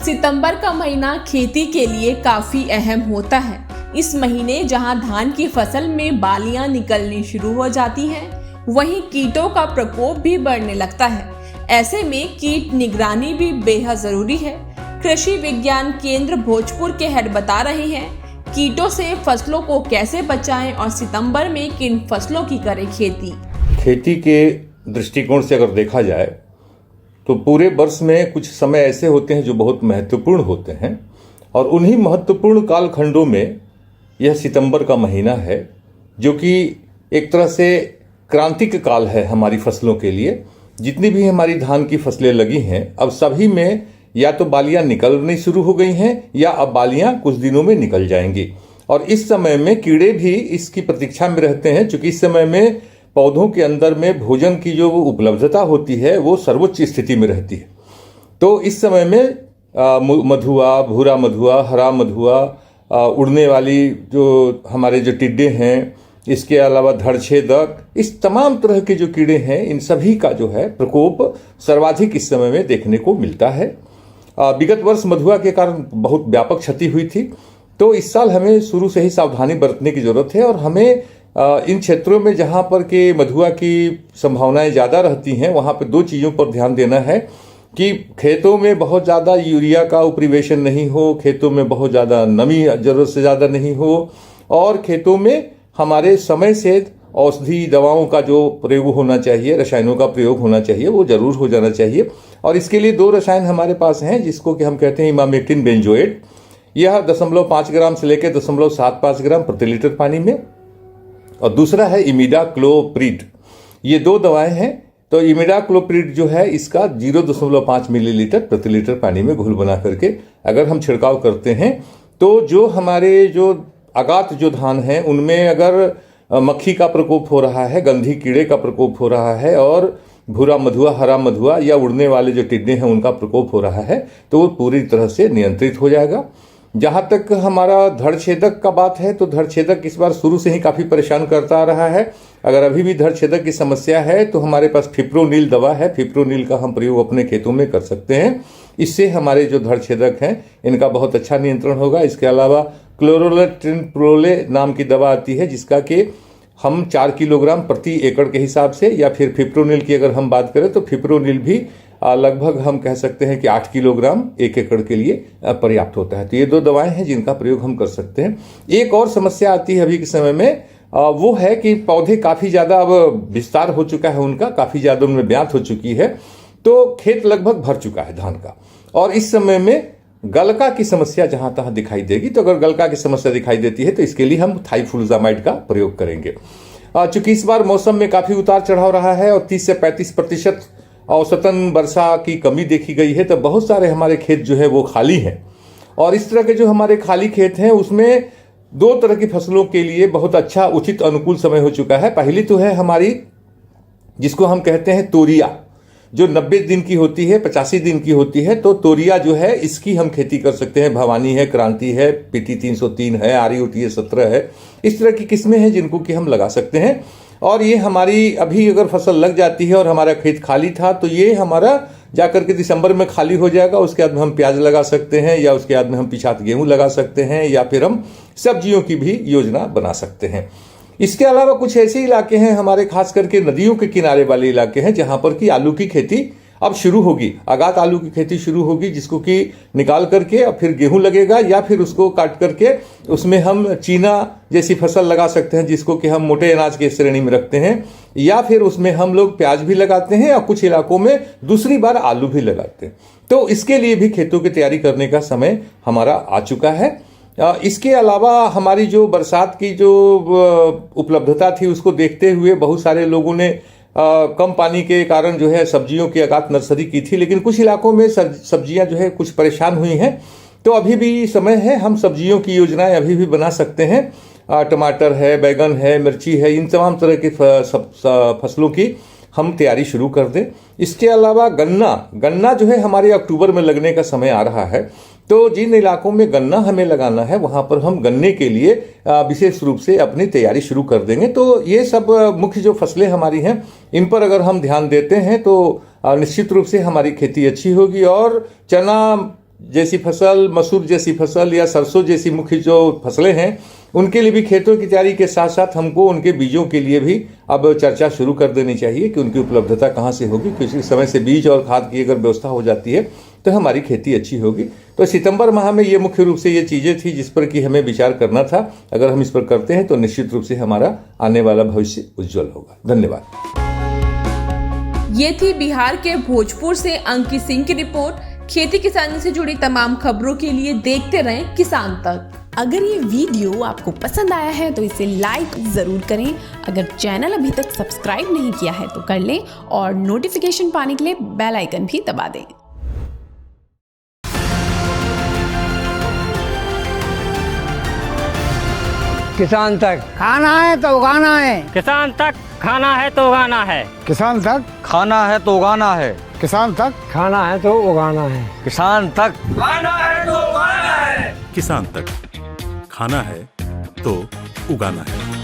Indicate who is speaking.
Speaker 1: सितंबर का महीना खेती के लिए काफी अहम होता है। इस महीने जहां धान की फसल में बालियां निकलनी शुरू हो जाती हैं, वहीं कीटों का प्रकोप भी बढ़ने लगता है। ऐसे में कीट निगरानी भी बेहद जरूरी है। कृषि विज्ञान केंद्र भोजपुर के हेड बता रहे हैं कीटों से फसलों को कैसे बचाएं और सितंबर में किन फसलों की करें खेती।
Speaker 2: खेती के दृष्टिकोण से अगर देखा जाए तो पूरे वर्ष में कुछ समय ऐसे होते हैं जो बहुत महत्वपूर्ण होते हैं और उन्हीं महत्वपूर्ण कालखंडों में यह सितंबर का महीना है, जो कि एक तरह से क्रांतिक काल है हमारी फसलों के लिए। जितनी भी हमारी धान की फसलें लगी हैं, अब सभी में या तो बालियां निकलनी शुरू हो गई हैं या अब बालियां कुछ दिनों में निकल जाएंगी। और इस समय में कीड़े भी इसकी प्रतीक्षा में रहते हैं, क्योंकि इस समय में पौधों के अंदर में भोजन की जो उपलब्धता होती है वो सर्वोच्च स्थिति में रहती है। तो इस समय में मधुआ, भूरा मधुआ, हरा मधुआ, उड़ने वाली जो हमारे जो टिड्डे हैं, इसके अलावा धड़छेदक, इस तमाम तरह के जो कीड़े हैं, इन सभी का जो है प्रकोप सर्वाधिक इस समय में देखने को मिलता है। विगत वर्ष मधुआ के कारण बहुत व्यापक क्षति हुई थी, तो इस साल हमें शुरू से ही सावधानी बरतने की जरूरत है और हमें इन क्षेत्रों में जहां पर के मधुआ की संभावनाएं ज़्यादा रहती हैं, वहां पर दो चीज़ों पर ध्यान देना है कि खेतों में बहुत ज़्यादा यूरिया का उपरिवेशन नहीं हो, खेतों में बहुत ज़्यादा नमी जरूरत से ज़्यादा नहीं हो, और खेतों में हमारे समय से औषधि दवाओं का जो प्रयोग होना चाहिए, रसायनों का प्रयोग होना चाहिए, वो जरूर हो जाना चाहिए। और इसके लिए दो रसायन हमारे पास हैं जिसको कि हम कहते हैं इमामेक्टिन बेंजोएट। यह 0.5 ग्राम से लेकर 0.75 ग्राम प्रति लीटर पानी में, और दूसरा है इमिडाक्लोप्रिड। ये दो दवाएं हैं। तो इमिडाक्लोप्रिड जो है इसका 0.5 मिलीलीटर प्रति लीटर पानी में घोल बना करके अगर हम छिड़काव करते हैं, तो जो हमारे जो आगात जो धान हैं उनमें अगर मक्खी का प्रकोप हो रहा है, गंधी कीड़े का प्रकोप हो रहा है और भूरा मधुआ, हरा मधुआ या उड़ने वाले जो टिड्डे हैं उनका प्रकोप हो रहा है, तो वो पूरी तरह से नियंत्रित हो जाएगा। जहां तक हमारा धड़छेदक का बात है, तो धड़छेदक इस बार शुरू से ही काफी परेशान करता आ रहा है। अगर अभी भी धड़छेदक की समस्या है तो हमारे पास फिप्रोनिल दवा है, फिप्रोनिल का हम प्रयोग अपने खेतों में कर सकते हैं। इससे हमारे जो धड़छेदक हैं इनका बहुत अच्छा नियंत्रण होगा। इसके अलावा क्लोरोलेट्रिनप्रोले नाम की दवा आती है, जिसका कि हम 4 किलोग्राम प्रति एकड़ के हिसाब से, या फिर फिप्रोनिल की अगर हम बात करें तो फिप्रोनिल भी लगभग हम कह सकते हैं कि 8 किलोग्राम 1 एकड़ के लिए पर्याप्त होता है। तो ये दो दवाएं हैं जिनका प्रयोग हम कर सकते हैं। एक और समस्या आती है अभी के समय में, वो है कि पौधे काफी ज्यादा अब विस्तार हो चुका है उनका, काफी ज्यादा उनमें ब्यात हो चुकी है, तो खेत लगभग भर चुका है धान का। और इस समय में गलका की समस्या जहां तहां दिखाई देगी। तो अगर गलका की समस्या दिखाई देती है तो इसके लिए हम थाइफुलजामाइड का प्रयोग करेंगे। चूंकि इस बार मौसम में काफी उतार चढ़ाव रहा है और 30 से 35% औसतन वर्षा की कमी देखी गई है, तो बहुत सारे हमारे खेत जो है वो खाली हैं। और इस तरह के जो हमारे खाली खेत हैं उसमें दो तरह की फसलों के लिए बहुत अच्छा उचित अनुकूल समय हो चुका है। पहली तो है हमारी, जिसको हम कहते हैं तोरिया, जो 90 दिन की होती है, 85 दिन की होती है। तो तोरिया जो है इसकी हम खेती कर सकते हैं। भवानी है, क्रांति है, पीटी 303 है, आर्यवतीय 17 है, इस तरह की किस्में हैं जिनको कि हम लगा सकते हैं। और ये हमारी अभी अगर फसल लग जाती है और हमारा खेत खाली था तो ये हमारा जाकर के दिसंबर में खाली हो जाएगा। उसके बाद में हम प्याज लगा सकते हैं, या उसके बाद में हम पिछात गेहूं लगा सकते हैं, या फिर हम सब्जियों की भी योजना बना सकते हैं। इसके अलावा कुछ ऐसे इलाके हैं हमारे, खास करके नदियों के किनारे वाले इलाके हैं, जहां पर कि आलू की खेती अब शुरू होगी। आगात आलू की खेती शुरू होगी, जिसको कि निकाल करके अब फिर गेहूं लगेगा, या फिर उसको काट करके उसमें हम चीना जैसी फसल लगा सकते हैं, जिसको कि हम मोटे अनाज की श्रेणी में रखते हैं, या फिर उसमें हम लोग प्याज भी लगाते हैं और कुछ इलाकों में दूसरी बार आलू भी लगाते हैं। तो इसके लिए भी खेतों की तैयारी करने का समय हमारा आ चुका है। इसके अलावा हमारी जो बरसात की जो उपलब्धता थी उसको देखते हुए बहुत सारे लोगों ने कम पानी के कारण जो है सब्जियों की आगात नर्सरी की थी, लेकिन कुछ इलाकों में सब्जियां जो है कुछ परेशान हुई हैं। तो अभी भी समय है, हम सब्जियों की योजनाएं अभी भी बना सकते हैं। टमाटर है, बैगन है, मिर्ची है, इन तमाम तरह की फसलों की हम तैयारी शुरू कर दें। इसके अलावा गन्ना जो है हमारे अक्टूबर में लगने का समय आ रहा है। तो जिन इलाकों में गन्ना हमें लगाना है वहां पर हम गन्ने के लिए विशेष रूप से अपनी तैयारी शुरू कर देंगे। तो ये सब मुख्य जो फसलें हमारी हैं इन पर अगर हम ध्यान देते हैं तो निश्चित रूप से हमारी खेती अच्छी होगी। और चना जैसी फसल, मसूर जैसी फसल या सरसों जैसी मुख्य जो फसलें हैं, उनके लिए भी खेतों की तैयारी के साथ साथ हमको उनके बीजों के लिए भी अब चर्चा शुरू कर देनी चाहिए कि उनकी उपलब्धता कहाँ से होगी। क्योंकि समय से बीज और खाद की अगर व्यवस्था हो जाती है तो हमारी खेती अच्छी होगी। तो सितंबर माह में ये मुख्य रूप से ये चीज़ें थी जिस पर कि हमें विचार करना था। अगर हम इस पर करते हैं तो निश्चित रूप से हमारा आने वाला भविष्य उज्जवल होगा। धन्यवाद।
Speaker 1: ये थी बिहार के भोजपुर से अंकित सिंह की रिपोर्ट। खेती किसानी से जुड़ी तमाम खबरों के लिए देखते रहें किसान तक।
Speaker 3: अगर ये वीडियो आपको पसंद आया है तो इसे लाइक ज़रूर करें। अगर चैनल अभी तक सब्सक्राइब नहीं किया है तो कर लें और नोटिफिकेशन पाने के लिए बेल आइकन भी दबा दें।
Speaker 4: किसान तक खाना है तो उगाना है,
Speaker 5: किसान तक खाना है तो उगाना है,
Speaker 4: किसान तक
Speaker 6: खाना है तो उगाना है,
Speaker 4: किसान तक खाना है तो उगाना है,
Speaker 6: किसान तक
Speaker 5: खाना है तो उगाना है,
Speaker 7: किसान तक खाना है तो उगाना है।